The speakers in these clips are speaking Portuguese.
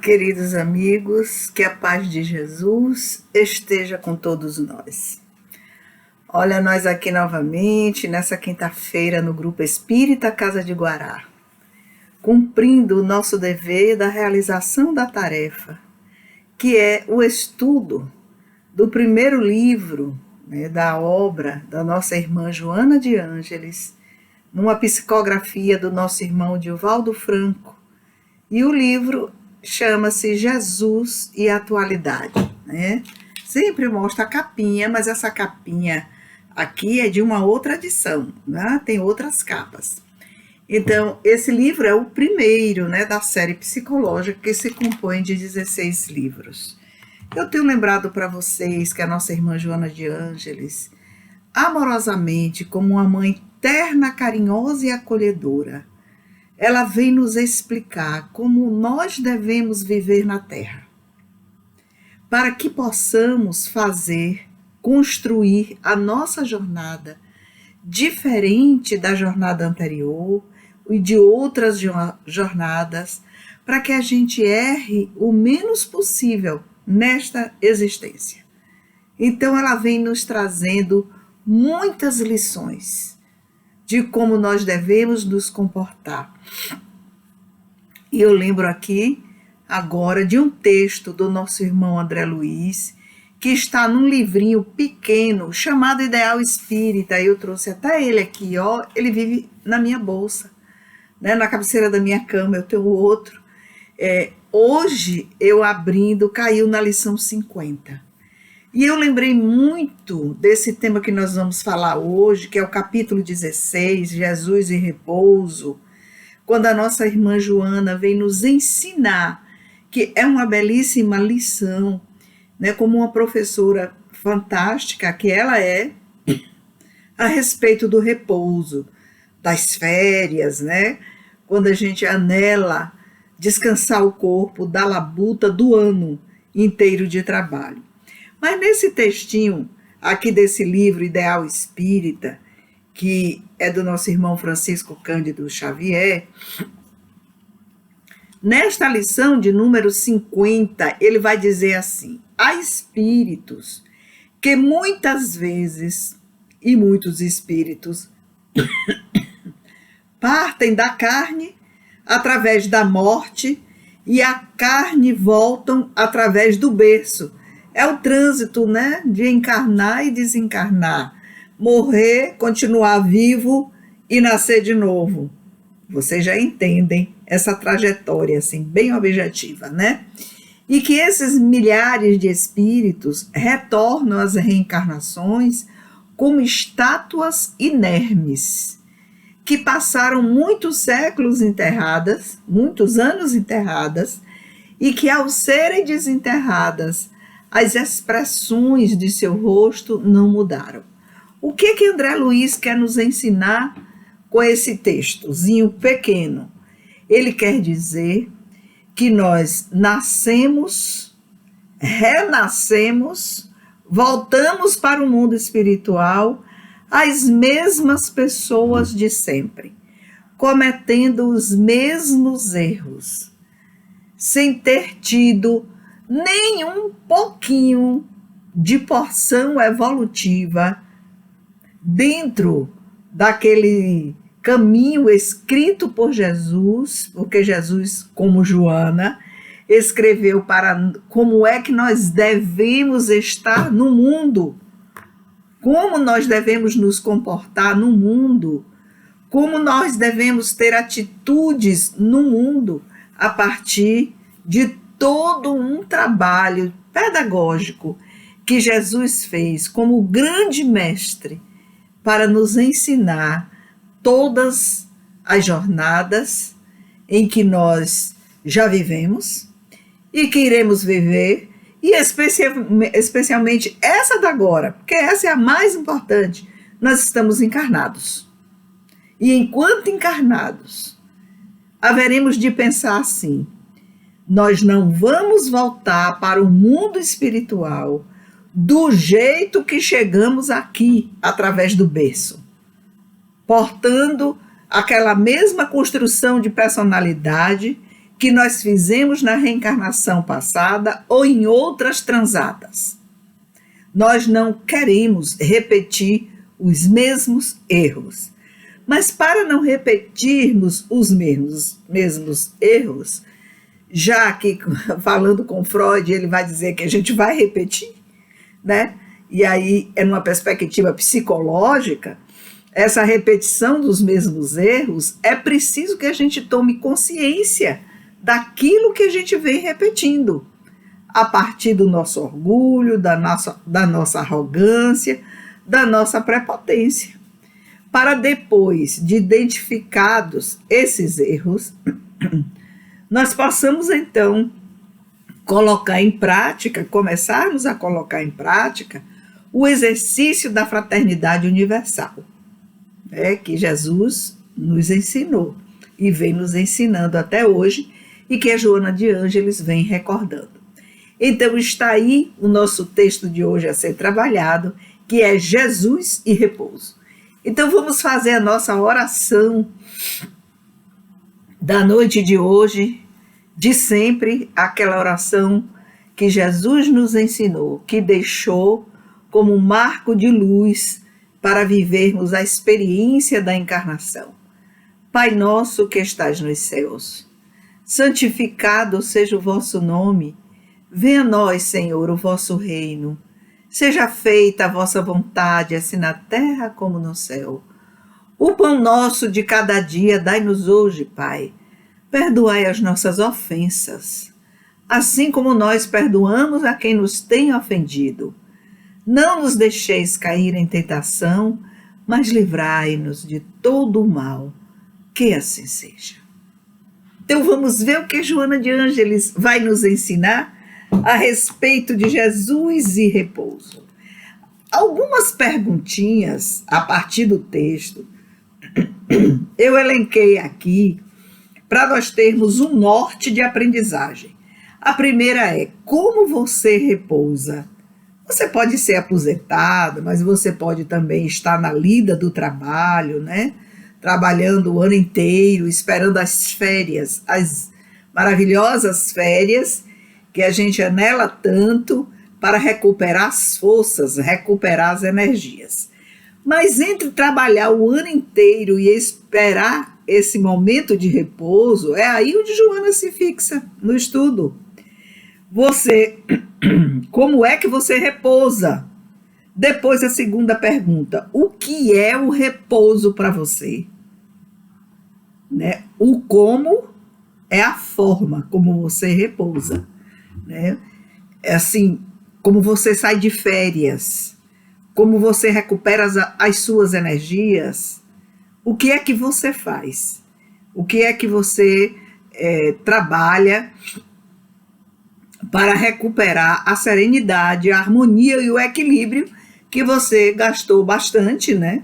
Queridos amigos, que a paz de Jesus esteja com todos nós. Olha, nós aqui novamente, nessa quinta-feira, no Grupo Espírita Casa de Guará, cumprindo o nosso dever da realização da tarefa, que é o estudo do primeiro livro, da obra da nossa irmã Joana de Ângeles, numa psicografia do nosso irmão Divaldo Franco, e o livro chama-se Jesus e Atualidade, Sempre mostra a capinha, mas essa capinha aqui é de uma outra edição, Tem outras capas. Então, esse livro é o primeiro, da série psicológica, que se compõe de 16 livros. Eu tenho lembrado para vocês que a nossa irmã Joana de Ângeles, amorosamente, como uma mãe terna, carinhosa e acolhedora, ela vem nos explicar como nós devemos viver na Terra, para que possamos construir a nossa jornada diferente da jornada anterior e de outras jornadas, para que a gente erre o menos possível nesta existência. Então ela vem nos trazendo muitas lições de como nós devemos nos comportar. E eu lembro aqui, agora, de um texto do nosso irmão André Luiz, que está num livrinho pequeno, chamado Ideal Espírita. Eu trouxe até ele aqui, ele vive na minha bolsa, na cabeceira da minha cama, eu tenho outro. Hoje, eu abrindo, caiu na lição 50. E eu lembrei muito desse tema que nós vamos falar hoje, que é o capítulo 16, Jesus e Repouso, quando a nossa irmã Joana vem nos ensinar, que é uma belíssima lição, como uma professora fantástica que ela é, a respeito do repouso, das férias, quando a gente anela descansar o corpo da labuta do ano inteiro de trabalho. Mas nesse textinho aqui desse livro Ideal Espírita, que é do nosso irmão Francisco Cândido Xavier, nesta lição de número 50, ele vai dizer assim: há espíritos que muitas vezes, e muitos espíritos, partem da carne através da morte e a carne voltam através do berço. É o trânsito, de encarnar e desencarnar, morrer, continuar vivo e nascer de novo. Vocês já entendem essa trajetória, assim, bem objetiva, E que esses milhares de espíritos retornam às reencarnações como estátuas inermes, que passaram muitos séculos enterradas, muitos anos enterradas, e que ao serem desenterradas, as expressões de seu rosto não mudaram. O que André Luiz quer nos ensinar com esse textozinho pequeno? Ele quer dizer que nós nascemos, renascemos, voltamos para o mundo espiritual, as mesmas pessoas de sempre, cometendo os mesmos erros, sem ter tido nem um pouquinho de porção evolutiva dentro daquele caminho escrito por Jesus, porque Jesus, como Joana, escreveu para como é que nós devemos estar no mundo, como nós devemos nos comportar no mundo, como nós devemos ter atitudes no mundo a partir de todo um trabalho pedagógico que Jesus fez como grande mestre para nos ensinar todas as jornadas em que nós já vivemos e que iremos viver, e especialmente essa da agora, porque essa é a mais importante. Nós estamos encarnados. E enquanto encarnados, haveremos de pensar assim: nós não vamos voltar para o mundo espiritual do jeito que chegamos aqui, através do berço, portando aquela mesma construção de personalidade que nós fizemos na reencarnação passada ou em outras transadas. Nós não queremos repetir os mesmos erros. Mas para não repetirmos os mesmos erros, já que falando com Freud, ele vai dizer que a gente vai repetir, né? E aí é numa perspectiva psicológica, essa repetição dos mesmos erros, é preciso que a gente tome consciência daquilo que a gente vem repetindo, a partir do nosso orgulho, da nossa arrogância, da nossa prepotência. Para depois de identificados esses erros, nós possamos então começarmos a colocar em prática o exercício da fraternidade universal, que Jesus nos ensinou e vem nos ensinando até hoje e que a Joana de Ângeles vem recordando. Então está aí o nosso texto de hoje a ser trabalhado, que é Jesus e repouso. Então vamos fazer a nossa oração da noite de hoje, de sempre, aquela oração que Jesus nos ensinou, que deixou como um marco de luz para vivermos a experiência da encarnação. Pai nosso que estás nos céus, santificado seja o vosso nome, venha a nós, Senhor, o vosso reino. Seja feita a vossa vontade, assim na terra como no céu. O pão nosso de cada dia dai-nos hoje, Pai. Perdoai as nossas ofensas, assim como nós perdoamos a quem nos tem ofendido. Não nos deixeis cair em tentação, mas livrai-nos de todo o mal. Que assim seja. Então vamos ver o que Joana de Ângeles vai nos ensinar a respeito de Jesus e repouso. Algumas perguntinhas a partir do texto eu elenquei aqui para nós termos um norte de aprendizagem. A primeira é: como você repousa? Você pode ser aposentado, mas você pode também estar na lida do trabalho, né? Trabalhando o ano inteiro, esperando as férias, as maravilhosas férias que a gente anela tanto para recuperar as forças, recuperar as energias. Mas entre trabalhar o ano inteiro e esperar esse momento de repouso, é aí onde Joana se fixa no estudo. Como é que você repousa? Depois a segunda pergunta: o que é o repouso para você? Né? O como é a forma como você repousa. Né? É assim, como você sai de férias, como você recupera as suas energias. O que é que você faz? O que é que você trabalha para recuperar a serenidade, a harmonia e o equilíbrio que você gastou bastante, né,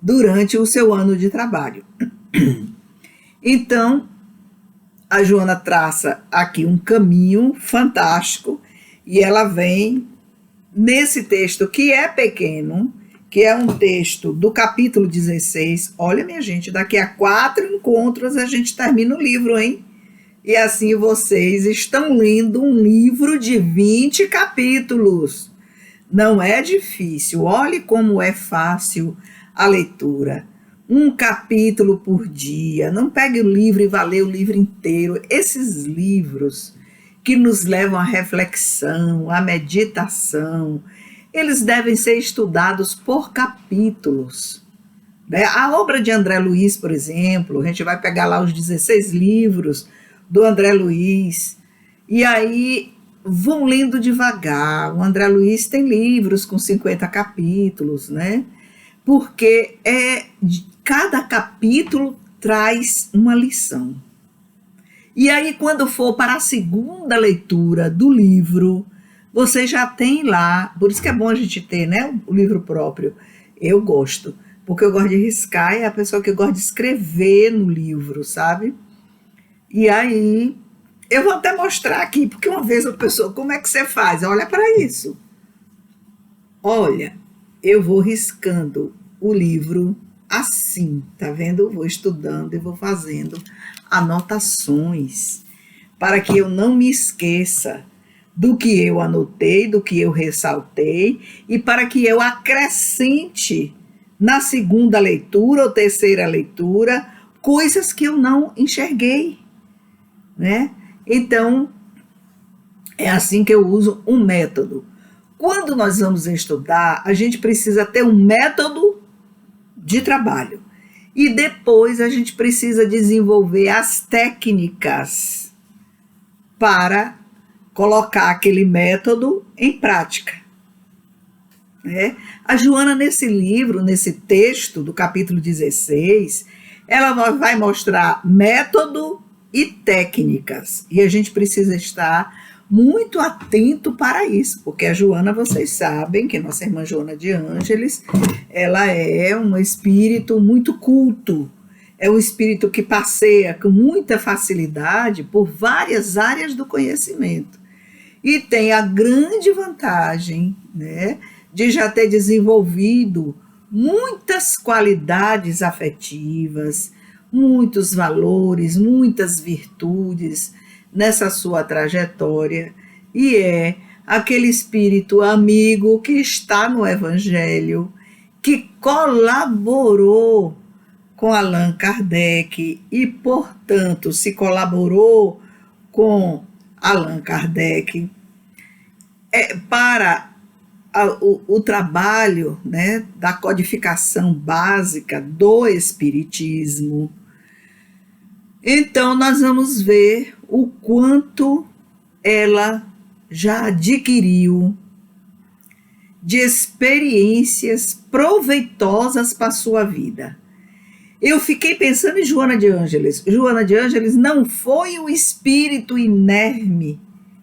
durante o seu ano de trabalho? Então, a Joana traça aqui um caminho fantástico e ela vem nesse texto que é pequeno, que é um texto do capítulo 16. Olha, minha gente, daqui a 4 encontros a gente termina o livro, hein? E assim vocês estão lendo um livro de 20 capítulos. Não é difícil, olhe como é fácil a leitura. Um capítulo por dia, não pegue o livro e vá ler o livro inteiro. Esses livros que nos levam à reflexão, à meditação, eles devem ser estudados por capítulos. Né? A obra de André Luiz, por exemplo, a gente vai pegar lá os 16 livros do André Luiz, e aí vão lendo devagar. O André Luiz tem livros com 50 capítulos, né? Porque cada capítulo traz uma lição. E aí, quando for para a segunda leitura do livro, você já tem lá, por isso que é bom a gente ter, né, o livro próprio. Eu gosto, porque eu gosto de riscar, é a pessoa que gosta de escrever no livro, sabe? E aí, eu vou até mostrar aqui, porque uma vez a pessoa, como é que você faz? Olha para isso. Olha, eu vou riscando o livro assim, tá vendo? Eu vou estudando e vou fazendo anotações para que eu não me esqueça do que eu anotei, do que eu ressaltei, e para que eu acrescente na segunda leitura ou terceira leitura coisas que eu não enxerguei, né? Então, é assim que eu uso um método. Quando nós vamos estudar, a gente precisa ter um método de trabalho. E depois a gente precisa desenvolver as técnicas para colocar aquele método em prática. A Joana, nesse livro, nesse texto do capítulo 16, ela vai mostrar método e técnicas. E a gente precisa estar muito atento para isso, porque a Joana, vocês sabem que nossa irmã Joana de Ângeles, ela é um espírito muito culto, é um espírito que passeia com muita facilidade por várias áreas do conhecimento e tem a grande vantagem, né, de já ter desenvolvido muitas qualidades afetivas, muitos valores, muitas virtudes nessa sua trajetória, e é aquele espírito amigo que está no Evangelho, que colaborou com Allan Kardec e, portanto, se colaborou com Allan Kardec para o trabalho, né, da codificação básica do Espiritismo. Então, nós vamos ver o quanto ela já adquiriu de experiências proveitosas para a sua vida. Eu fiquei pensando em Joana de Ângeles. Joana de Ângeles não foi o espírito inerme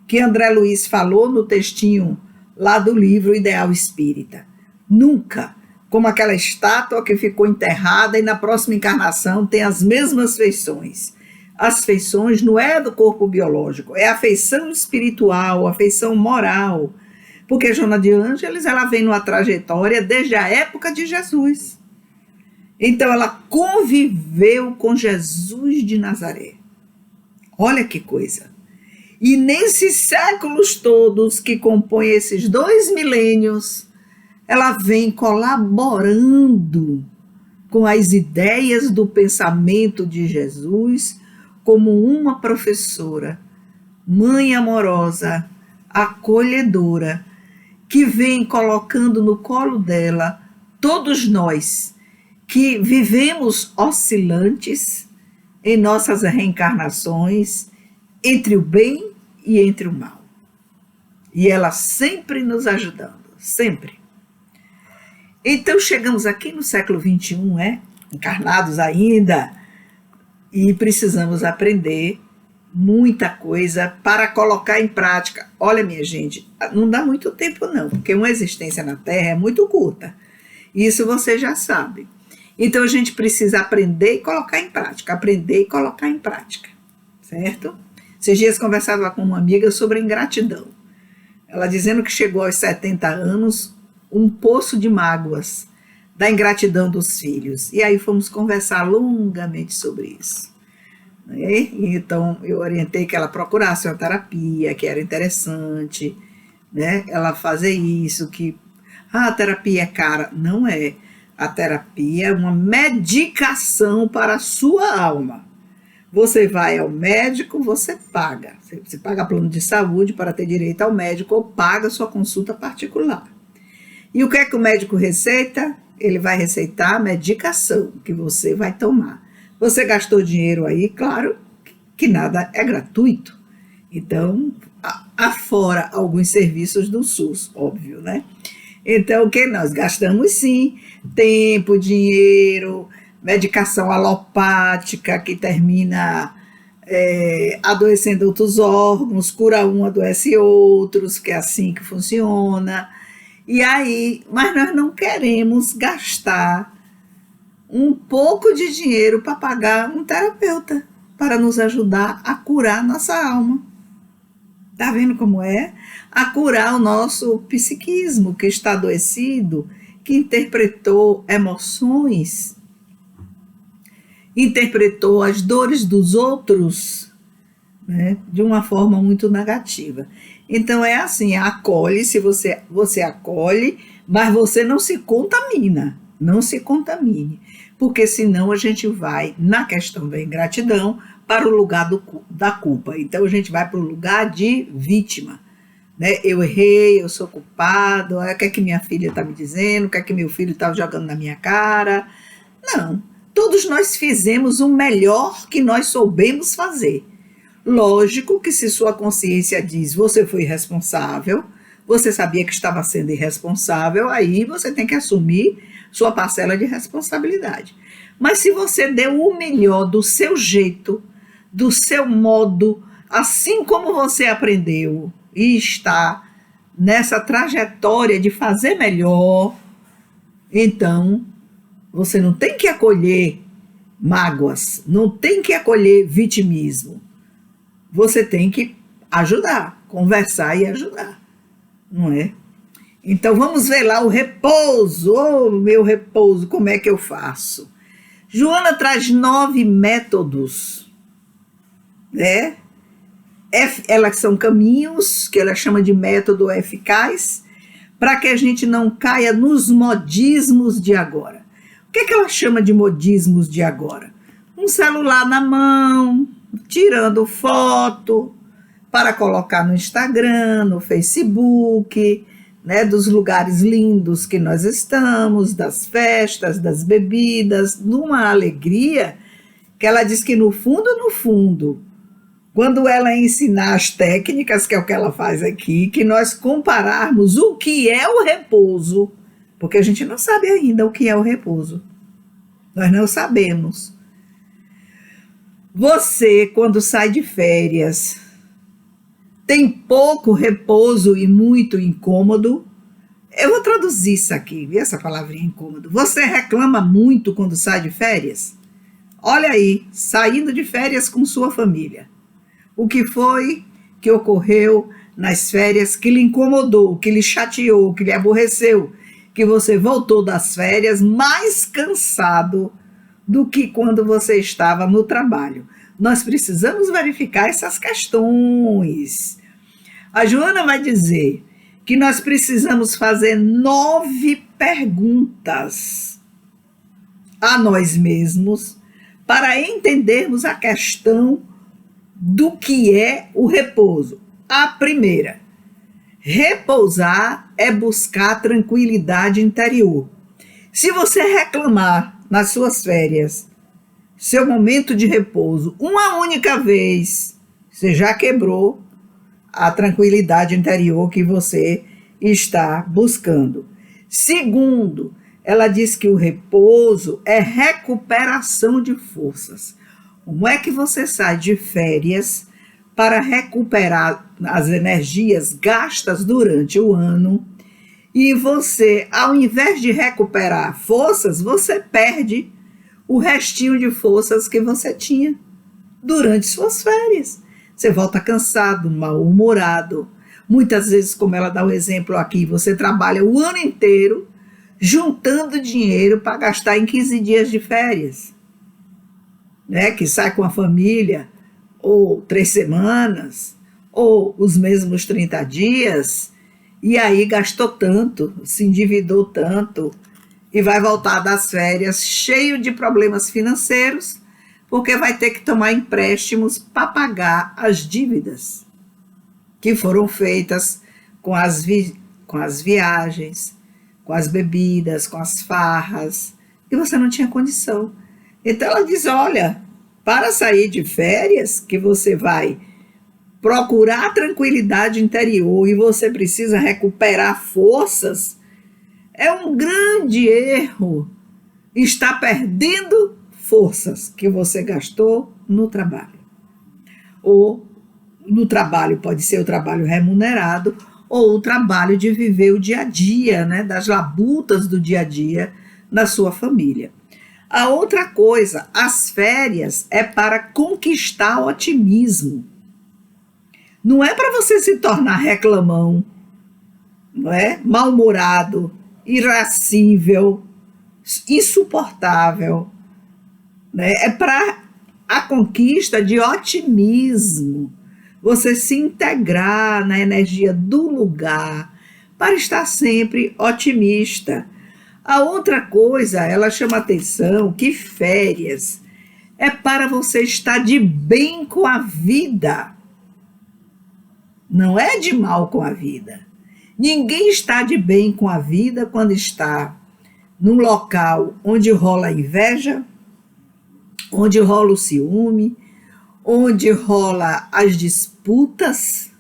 que André Luiz falou no textinho lá do livro Ideal Espírita. Nunca. Como aquela estátua que ficou enterrada e na próxima encarnação tem as mesmas feições. As feições não é do corpo biológico, é a feição espiritual, a feição moral. Porque Joana de Ângeles, ela vem numa trajetória desde a época de Jesus. Então ela conviveu com Jesus de Nazaré. Olha que coisa. E nesses séculos todos que compõem esses 2 milênios, ela vem colaborando com as ideias do pensamento de Jesus como uma professora, mãe amorosa, acolhedora, que vem colocando no colo dela todos nós que vivemos oscilantes em nossas reencarnações entre o bem e entre o mal. E ela sempre nos ajudando, sempre. Então chegamos aqui no século XXI, encarnados ainda, e precisamos aprender muita coisa para colocar em prática. Olha, minha gente, não dá muito tempo não, porque uma existência na Terra é muito curta. Isso você já sabe. Então a gente precisa aprender e colocar em prática, aprender e colocar em prática, certo? Esses dias conversava com uma amiga sobre ingratidão. Ela dizendo que chegou aos 70 anos, um poço de mágoas da ingratidão dos filhos. E aí fomos conversar longamente sobre isso. E então eu orientei que ela procurasse uma terapia, que era interessante, né? Ela fazer isso, que a terapia é cara. Não é. A terapia é uma medicação para a sua alma. Você vai ao médico, você paga. Você paga plano de saúde para ter direito ao médico ou paga sua consulta particular. E o que é que o médico receita? Ele vai receitar a medicação que você vai tomar. Você gastou dinheiro aí, claro que nada é gratuito. Então, afora alguns serviços do SUS, óbvio, né? Então, o que nós gastamos sim, tempo, dinheiro, medicação alopática que termina adoecendo outros órgãos, cura um, adoece outros, que é assim que funciona. E aí, mas nós não queremos gastar um pouco de dinheiro para pagar um terapeuta, para nos ajudar a curar nossa alma. Tá vendo como é? A curar o nosso psiquismo que está adoecido, que interpretou emoções, interpretou as dores dos outros né, de uma forma muito negativa. Então é assim, acolhe, se você acolhe, mas você não se contamina, não se contamine, porque senão a gente vai, na questão da ingratidão, para o lugar da culpa. Então a gente vai para o lugar de vítima, né? Eu errei, eu sou culpado, o que é que minha filha está me dizendo, o que é que meu filho está jogando na minha cara. Não, todos nós fizemos o melhor que nós soubemos fazer. Lógico que se sua consciência diz você foi irresponsável, você sabia que estava sendo irresponsável, aí você tem que assumir sua parcela de responsabilidade. Mas se você deu o melhor do seu jeito, do seu modo, assim como você aprendeu e está nessa trajetória de fazer melhor, então você não tem que acolher mágoas, não tem que acolher vitimismo. Você tem que ajudar, conversar e ajudar, não é? Então vamos ver lá o repouso, meu repouso, como é que eu faço? Joana traz 9 métodos, né? Elas são caminhos, que ela chama de método eficaz, para que a gente não caia nos modismos de agora. O que ela chama de modismos de agora? Um celular na mão, tirando foto para colocar no Instagram, no Facebook, né, dos lugares lindos que nós estamos, das festas, das bebidas, numa alegria que ela diz que no fundo, quando ela ensinar as técnicas, que é o que ela faz aqui, que nós compararmos o que é o repouso, porque a gente não sabe ainda o que é o repouso. Nós não sabemos. Você, quando sai de férias, tem pouco repouso e muito incômodo. Eu vou traduzir isso aqui, viu, essa palavrinha incômodo. Você reclama muito quando sai de férias? Olha aí, saindo de férias com sua família. O que foi que ocorreu nas férias que lhe incomodou, que lhe chateou, que lhe aborreceu, que você voltou das férias mais cansado do que quando você estava no trabalho? Nós precisamos verificar essas questões. A Joana vai dizer que nós precisamos fazer 9 perguntas a nós mesmos para entendermos a questão do que é o repouso. A primeira, repousar é buscar tranquilidade interior. Se você reclamar nas suas férias, seu momento de repouso, uma única vez, você já quebrou a tranquilidade interior que você está buscando. Segundo, ela diz que o repouso é recuperação de forças. Como é que você sai de férias para recuperar as energias gastas durante o ano e você, ao invés de recuperar forças, você perde o restinho de forças que você tinha durante suas férias. Você volta cansado, mal-humorado. Muitas vezes, como ela dá o exemplo aqui, você trabalha o ano inteiro juntando dinheiro para gastar em 15 dias de férias, né? Que sai com a família, ou 3 semanas, ou os mesmos 30 dias, e aí gastou tanto, se endividou tanto, e vai voltar das férias cheio de problemas financeiros, porque vai ter que tomar empréstimos para pagar as dívidas que foram feitas com as viagens, com as bebidas, com as farras, e você não tinha condição. Então ela diz, olha, para sair de férias, que você vai procurar tranquilidade interior e você precisa recuperar forças, é um grande erro estar perdendo forças que você gastou no trabalho. Ou no trabalho, pode ser o trabalho remunerado, ou o trabalho de viver o dia a dia, né, das labutas do dia a dia na sua família. A outra coisa, as férias é para conquistar otimismo. Não é para você se tornar reclamão, não é? Mal-humorado, irascível, insuportável, né? É para a conquista de otimismo. você se integrar na energia do lugar para estar sempre otimista. A outra coisa, ela chama atenção que férias é para você estar de bem com a vida, não é de mal com a vida. Ninguém está de bem com a vida quando está num local onde rola inveja, onde rola o ciúme, onde rola as disputas.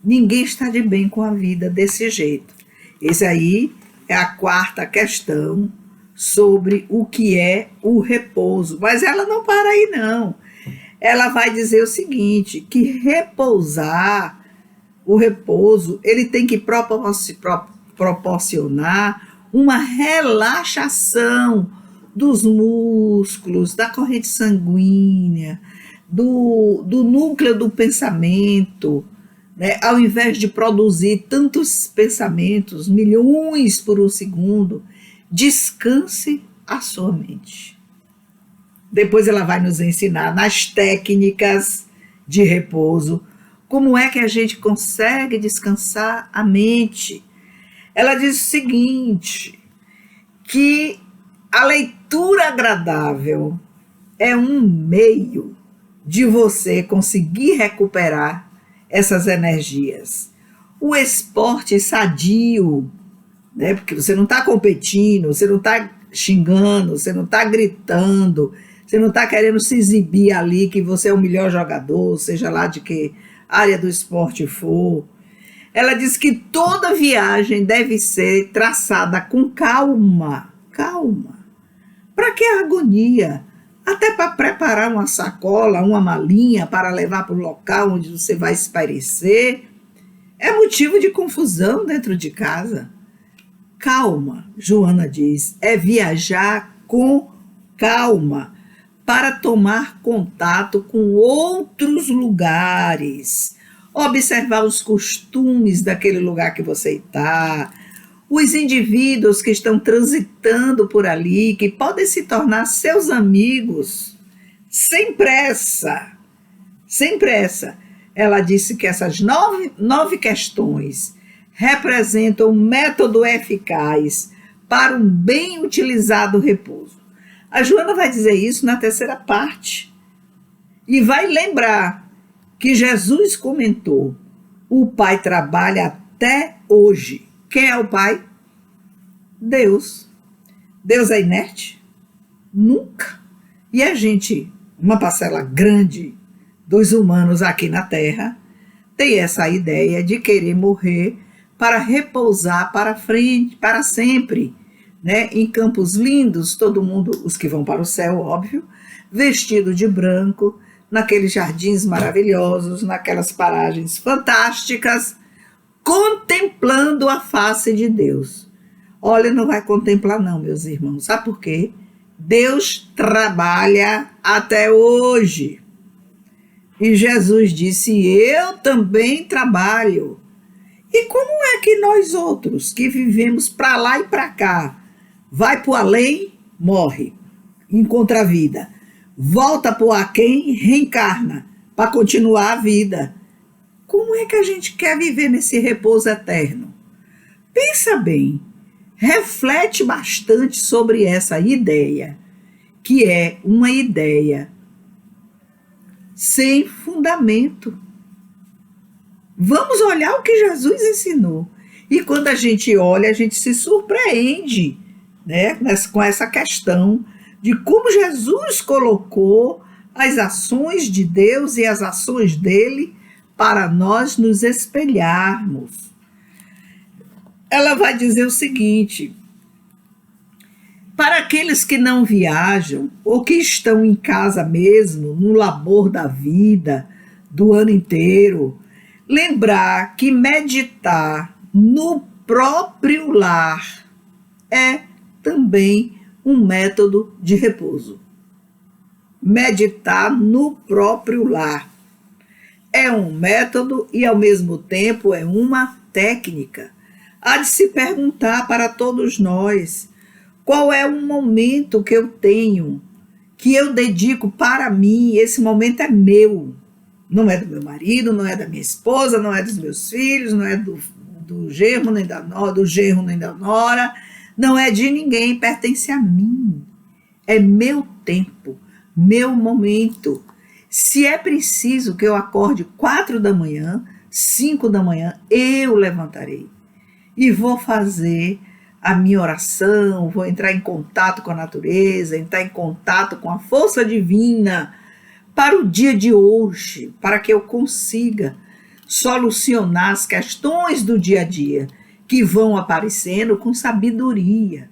Ninguém está de bem com a vida desse jeito. Esse aí é a quarta questão sobre o que é o repouso. Mas ela não para aí, não. Ela vai dizer o seguinte, que repousar, o repouso, ele tem que proporcionar uma relaxação dos músculos, da corrente sanguínea, do núcleo do pensamento, né? Ao invés de produzir tantos pensamentos, milhões por um segundo, descanse a sua mente. Depois ela vai nos ensinar nas técnicas de repouso, como é que a gente consegue descansar a mente. Ela diz o seguinte, que a leitura agradável é um meio de você conseguir recuperar essas energias. O esporte sadio, né? Porque você não está competindo, você não está xingando, você não está gritando, você não está querendo se exibir ali que você é o melhor jogador, seja lá de que área do esporte for. Ela diz que toda viagem deve ser traçada com calma. Calma. Para que a agonia? Até para preparar uma sacola, uma malinha para levar para o local onde você vai espairecer, é motivo de confusão dentro de casa. Calma, Joana diz, é viajar com calma para tomar contato com outros lugares, observar os costumes daquele lugar que você está, os indivíduos que estão transitando por ali, que podem se tornar seus amigos, sem pressa, sem pressa. Ela disse que essas nove questões representam um método eficaz para um bem utilizado repouso. A Joana vai dizer isso na terceira parte e vai lembrar que Jesus comentou, o Pai trabalha até hoje. Quem é o Pai? Deus. Deus é inerte? Nunca. E a gente, uma parcela grande dos humanos aqui na Terra, tem essa ideia de querer morrer para repousar para frente, para sempre, né? Em campos lindos, todo mundo, os que vão para o céu, óbvio, vestido de branco, naqueles jardins maravilhosos, naquelas paragens fantásticas, contemplando a face de Deus. Olha, não vai contemplar não, meus irmãos. Sabe por quê? Deus trabalha até hoje. E Jesus disse, eu também trabalho. E como é que nós outros, que vivemos para lá e para cá, vai para o além, morre, encontra a vida. Volta para o aquém, reencarna, para continuar a vida. Como é que a gente quer viver nesse repouso eterno? Pensa bem, reflete bastante sobre essa ideia, que é uma ideia sem fundamento. Vamos olhar o que Jesus ensinou. E quando a gente olha, a gente se surpreende, né, com essa questão de como Jesus colocou as ações de Deus e as ações dele para nós nos espelharmos. Ela vai dizer o seguinte, para aqueles que não viajam ou que estão em casa mesmo, no labor da vida, do ano inteiro, lembrar que meditar no próprio lar é também um método de repouso. Meditar no próprio lar é um método e, ao mesmo tempo, é uma técnica. Há de se perguntar para todos nós, qual é o momento que eu tenho, que eu dedico para mim, esse momento é meu, Não é do meu marido, não é da minha esposa, não é dos meus filhos, não é do genro nem da nora, do genro nem da nora, não é de ninguém, pertence a mim. É meu tempo, meu momento. Se é preciso que eu acorde 4 da manhã, 5 da manhã, eu levantarei e vou fazer a minha oração, vou entrar em contato com a natureza, entrar em contato com a força divina para o dia de hoje, para que eu consiga solucionar as questões do dia a dia que vão aparecendo com sabedoria.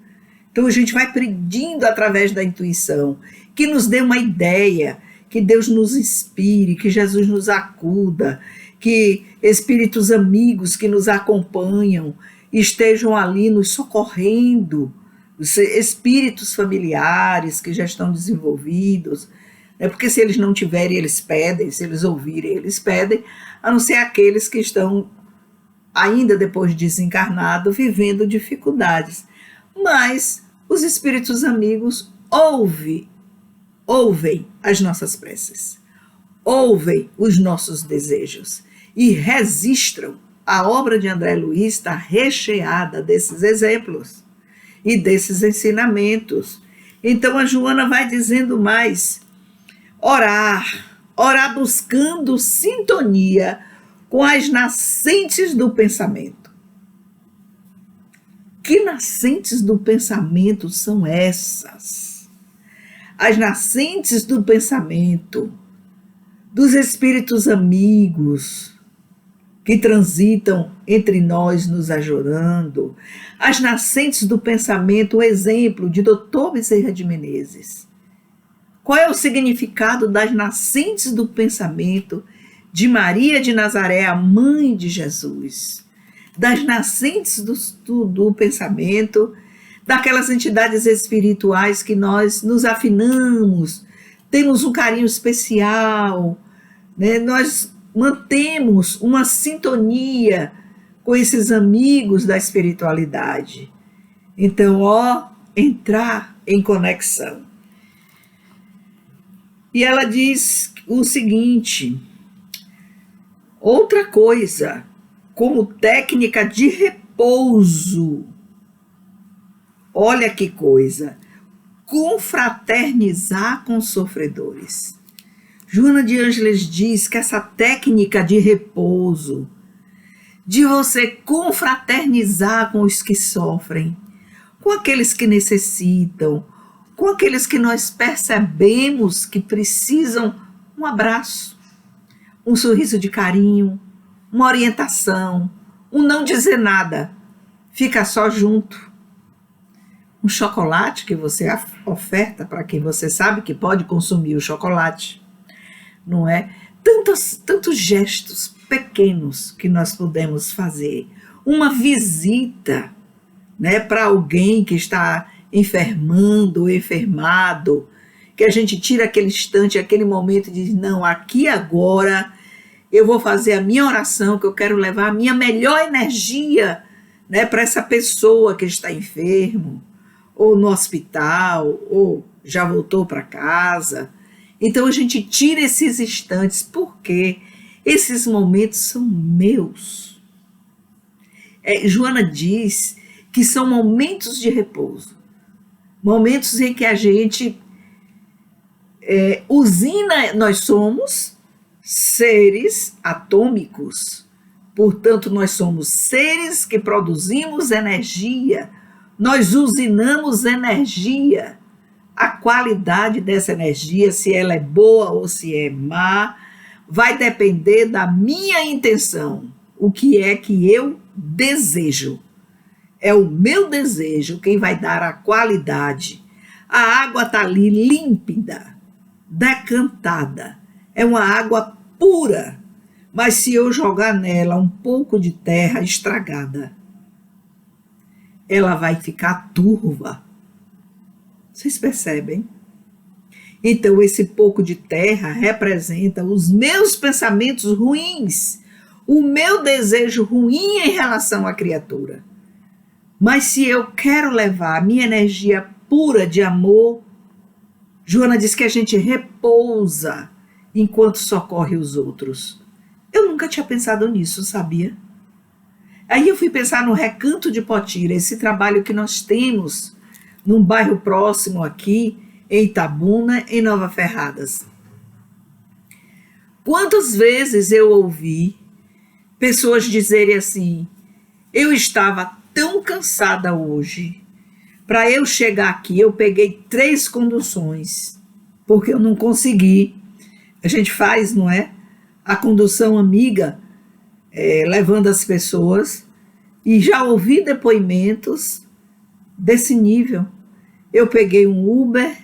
Então a gente vai pedindo através da intuição que nos dê uma ideia, que Deus nos inspire, que Jesus nos acuda, que espíritos amigos que nos acompanham estejam ali nos socorrendo, os espíritos familiares que já estão desenvolvidos, né? Porque se eles não tiverem, eles pedem, se eles ouvirem, eles pedem, a não ser aqueles que estão ainda depois de desencarnado, vivendo dificuldades. Mas os espíritos amigos ouvem as nossas preces, ouvem os nossos desejos e registram. A obra de André Luiz está recheada desses exemplos e desses ensinamentos. Então a Joana vai dizendo mais: orar buscando sintonia com as nascentes do pensamento. Que nascentes do pensamento são essas? As nascentes do pensamento dos espíritos amigos que transitam entre nós nos ajudando, as nascentes do pensamento, o exemplo de Dr. Bezerra de Menezes. Qual é o significado das nascentes do pensamento de Maria de Nazaré, a mãe de Jesus? Das nascentes do pensamento, daquelas entidades espirituais que nós nos afinamos, temos um carinho especial, né? Nós mantemos uma sintonia com esses amigos da espiritualidade. Então, entrar em conexão. E ela diz o seguinte: outra coisa, como técnica de repouso. Olha que coisa, confraternizar com os sofredores. Joana de Ângeles diz que essa técnica de repouso, de você confraternizar com os que sofrem, com aqueles que necessitam, com aqueles que nós percebemos que precisam um abraço, um sorriso de carinho, uma orientação, um não dizer nada, fica só junto. Um chocolate que você oferta para quem você sabe que pode consumir o chocolate. Não é? Tantos gestos pequenos que nós podemos fazer. Uma visita, né, para alguém que está enfermando ou enfermado, que a gente tira aquele instante, aquele momento e diz: não, aqui agora eu vou fazer a minha oração, que eu quero levar a minha melhor energia, né, para essa pessoa que está enfermo, ou no hospital, ou já voltou para casa. Então a gente tira esses instantes, porque esses momentos são meus. Joana diz que são momentos de repouso, momentos em que a gente usina. Nós somos seres atômicos, portanto nós somos seres que produzimos energia, nós usinamos energia. A qualidade dessa energia, se ela é boa ou se é má, vai depender da minha intenção. O que é que eu desejo? É o meu desejo quem vai dar a qualidade. A água está ali límpida, decantada. É uma água pura. Mas se eu jogar nela um pouco de terra estragada, ela vai ficar turva. Vocês percebem? Então, esse pouco de terra representa os meus pensamentos ruins, o meu desejo ruim em relação à criatura. Mas se eu quero levar a minha energia pura de amor, Joana diz que a gente repousa enquanto socorre os outros. Eu nunca tinha pensado nisso, sabia? Aí eu fui pensar no Recanto de Potira, esse trabalho que nós temos num bairro próximo aqui, em Itabuna, em Nova Ferradas. Quantas vezes eu ouvi pessoas dizerem assim: eu estava tão cansada hoje, para eu chegar aqui eu peguei 3 conduções, porque eu não consegui. A gente faz, não é? A condução amiga, levando as pessoas, e já ouvi depoimentos desse nível. Eu peguei um Uber,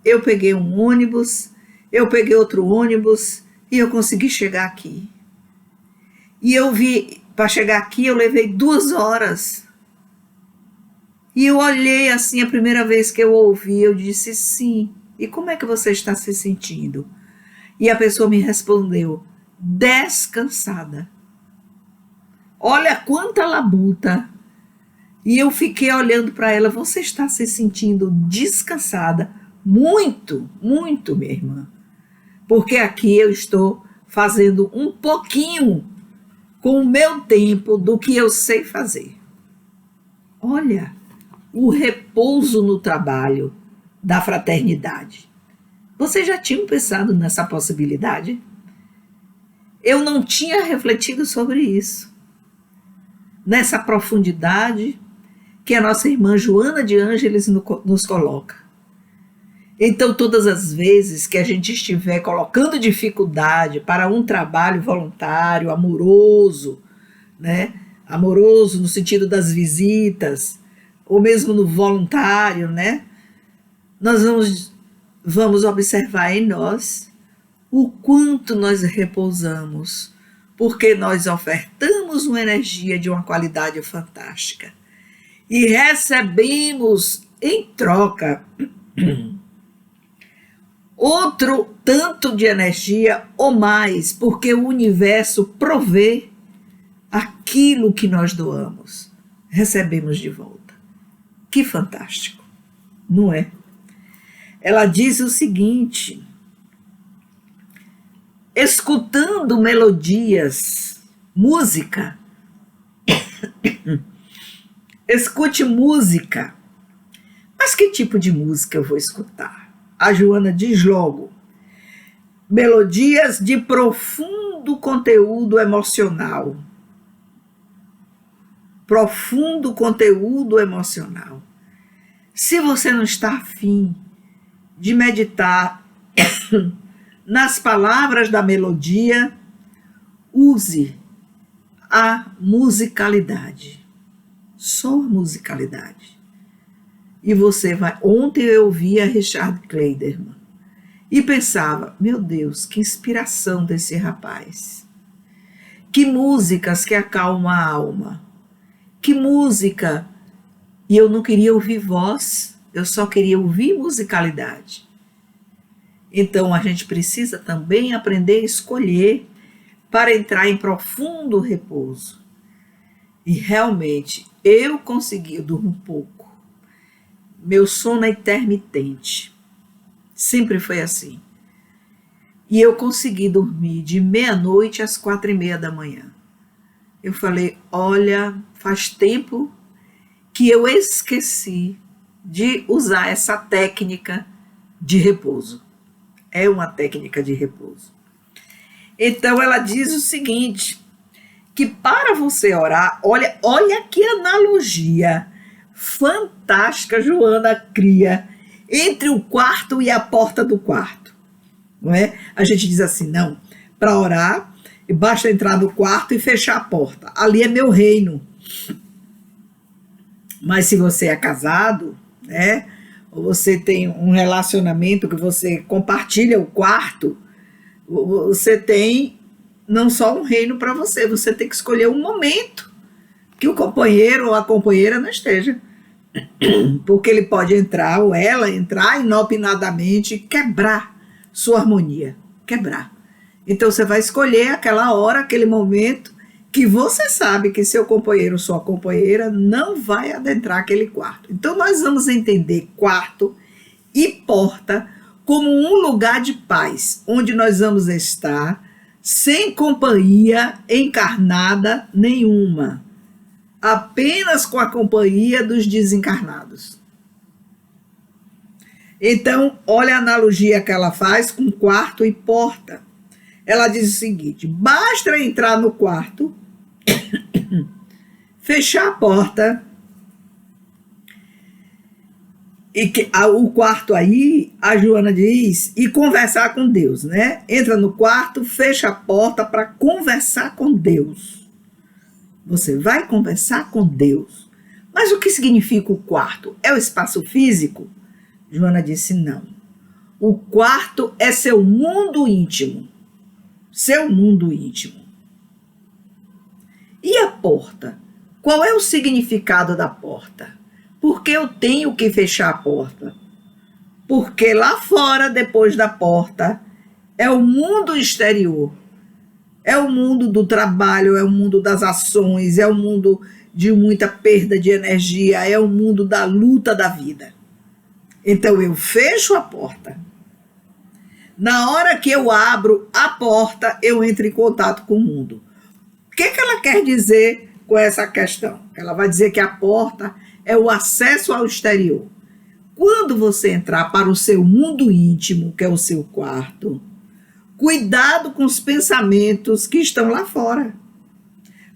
eu peguei um ônibus, eu peguei outro ônibus e eu consegui chegar aqui. E eu vi, para chegar aqui eu levei 2 horas. E eu olhei assim, a primeira vez que eu ouvi, eu disse sim. E como é que você está se sentindo? E a pessoa me respondeu: descansada. Olha quanta labuta. E eu fiquei olhando para ela: você está se sentindo descansada? Muito, muito, minha irmã. Porque aqui eu estou fazendo um pouquinho com o meu tempo do que eu sei fazer. Olha, o repouso no trabalho da fraternidade. Vocês já tinham pensado nessa possibilidade? Eu não tinha refletido sobre isso. Nessa profundidade que a nossa irmã Joana de Ângeles nos coloca. Então, todas as vezes que a gente estiver colocando dificuldade para um trabalho voluntário, amoroso, né? Amoroso no sentido das visitas, ou mesmo no voluntário, né? Nós vamos observar em nós o quanto nós repousamos, porque nós ofertamos uma energia de uma qualidade fantástica e recebemos em troca outro tanto de energia ou mais, porque o universo provê aquilo que nós doamos, recebemos de volta. Que fantástico, não é? Ela diz o seguinte: escutando melodias, música, escute música. Mas que tipo de música eu vou escutar? A Joana diz logo: melodias de profundo conteúdo emocional. Profundo conteúdo emocional. Se você não está afim de meditar nas palavras da melodia, use a musicalidade. Só a musicalidade. E você vai... Ontem eu ouvi a Richard Kleiderman e pensava: meu Deus, que inspiração desse rapaz. Que músicas que acalmam a alma. Que música. E eu não queria ouvir voz, eu só queria ouvir musicalidade. Então a gente precisa também aprender a escolher para entrar em profundo repouso. E realmente eu consegui dormir um pouco. Meu sono é intermitente. Sempre foi assim. E eu consegui dormir de 00:30 às 4:30 da manhã. Eu falei: olha, faz tempo que eu esqueci de usar essa técnica de repouso. É uma técnica de repouso. Então ela diz o seguinte, que para você orar, olha que analogia fantástica Joana cria entre o quarto e a porta do quarto. Não é? A gente diz assim: não, para orar, basta entrar no quarto e fechar a porta. Ali é meu reino. Mas se você é casado, né, ou você tem um relacionamento que você compartilha o quarto, você tem não só um reino para você, você tem que escolher um momento que o companheiro ou a companheira não esteja. Porque ele pode entrar, ou ela entrar inopinadamente e quebrar sua harmonia. Quebrar. Então você vai escolher aquela hora, aquele momento que você sabe que seu companheiro ou sua companheira não vai adentrar aquele quarto. Então nós vamos entender quarto e porta como um lugar de paz, onde nós vamos estar sem companhia encarnada nenhuma, apenas com a companhia dos desencarnados. Então, olha a analogia que ela faz com quarto e porta. Ela diz o seguinte: basta entrar no quarto, fechar a porta, e o quarto aí, a Joana diz, e conversar com Deus, né? Entra no quarto, fecha a porta para conversar com Deus. Você vai conversar com Deus. Mas o que significa o quarto? É o espaço físico? Joana disse não. O quarto é seu mundo íntimo. Seu mundo íntimo. E a porta? Qual é o significado da porta? Por que eu tenho que fechar a porta? Porque lá fora, depois da porta, é o mundo exterior. É o mundo do trabalho, é o mundo das ações, é o mundo de muita perda de energia, é o mundo da luta da vida. Então eu fecho a porta. Na hora que eu abro a porta, eu entro em contato com o mundo. O que ela quer dizer com essa questão? Ela vai dizer que a porta é o acesso ao exterior. Quando você entrar para o seu mundo íntimo, que é o seu quarto, cuidado com os pensamentos que estão lá fora.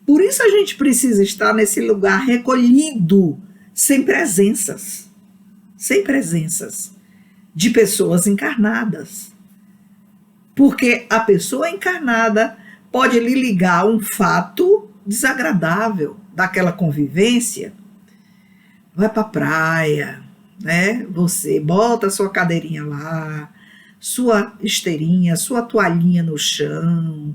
Por isso a gente precisa estar nesse lugar recolhido, sem presenças de pessoas encarnadas. Porque a pessoa encarnada pode lhe ligar um fato desagradável daquela convivência. Vai para a praia, né? Você bota a sua cadeirinha lá, sua esteirinha, sua toalhinha no chão,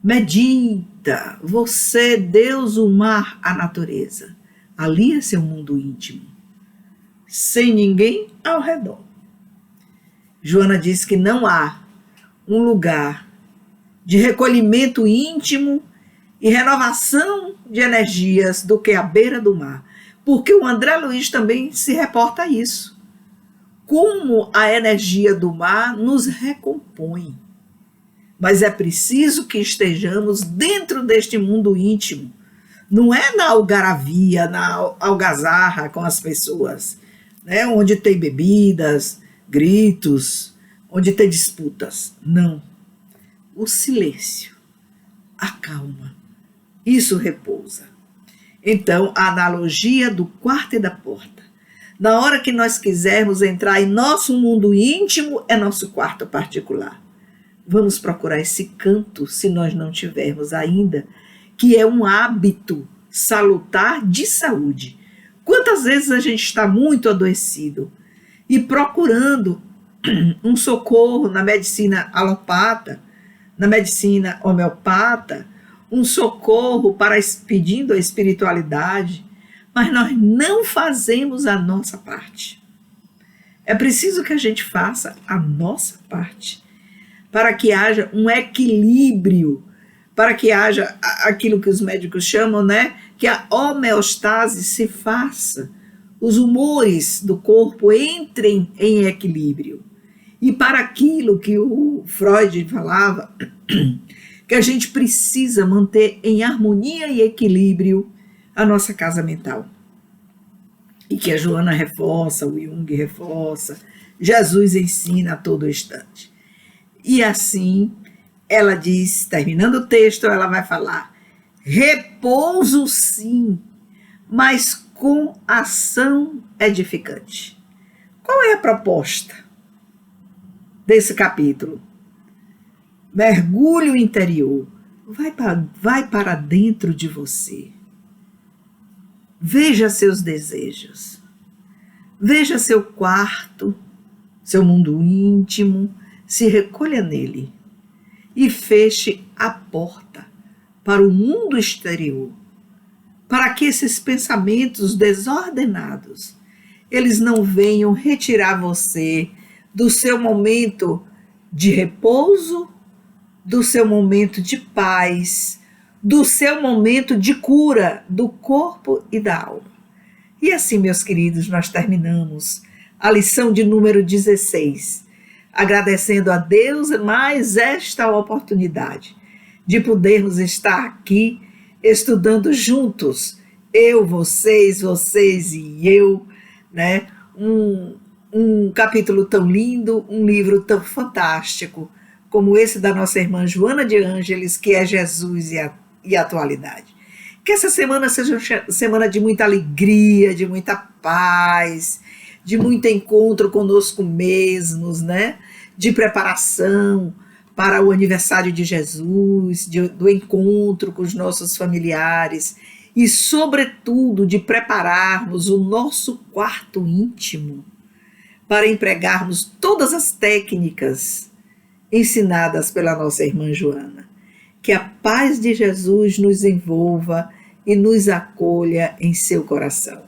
medita, você, Deus, o mar, a natureza. Ali é seu mundo íntimo, sem ninguém ao redor. Joana diz que não há um lugar de recolhimento íntimo e renovação de energias do que a beira do mar. Porque o André Luiz também se reporta a isso. Como a energia do mar nos recompõe. Mas é preciso que estejamos dentro deste mundo íntimo. Não é na algaravia, na algazarra com as pessoas, né? Onde tem bebidas, gritos, onde tem disputas. Não. O silêncio, a calma, isso repousa. Então, a analogia do quarto e da porta. Na hora que nós quisermos entrar em nosso mundo íntimo, é nosso quarto particular. Vamos procurar esse canto, se nós não tivermos ainda, que é um hábito salutar de saúde. Quantas vezes a gente está muito adoecido e procurando um socorro na medicina alopata, na medicina homeopata, um socorro pedindo a espiritualidade, mas nós não fazemos a nossa parte. É preciso que a gente faça a nossa parte, para que haja um equilíbrio, para que haja aquilo que os médicos chamam, né, que a homeostase se faça, os humores do corpo entrem em equilíbrio. E para aquilo que o Freud falava, que a gente precisa manter em harmonia e equilíbrio a nossa casa mental. E que a Joana reforça, o Jung reforça, Jesus ensina a todo instante. E assim, ela diz, terminando o texto, ela vai falar: repouso sim, mas com ação edificante. Qual é a proposta desse capítulo? Mergulho interior. Vai para dentro de você. Veja seus desejos. Veja seu quarto, seu mundo íntimo. Se recolha nele e feche a porta para o mundo exterior, para que esses pensamentos desordenados, eles não venham retirar você do seu momento de repouso, do seu momento de paz, do seu momento de cura do corpo e da alma. E assim, meus queridos, nós terminamos a lição de número 16 agradecendo a Deus mais esta oportunidade de podermos estar aqui estudando juntos, eu, vocês e eu, né? Um capítulo tão lindo, um livro tão fantástico como esse da nossa irmã Joana de Ângeles, que é Jesus e a atualidade. Que essa semana seja uma semana de muita alegria, de muita paz, de muito encontro conosco mesmos, né? De preparação para o aniversário de Jesus, do encontro com os nossos familiares e, sobretudo, de prepararmos o nosso quarto íntimo para empregarmos todas as técnicas ensinadas pela nossa irmã Joana. Que a paz de Jesus nos envolva e nos acolha em seu coração.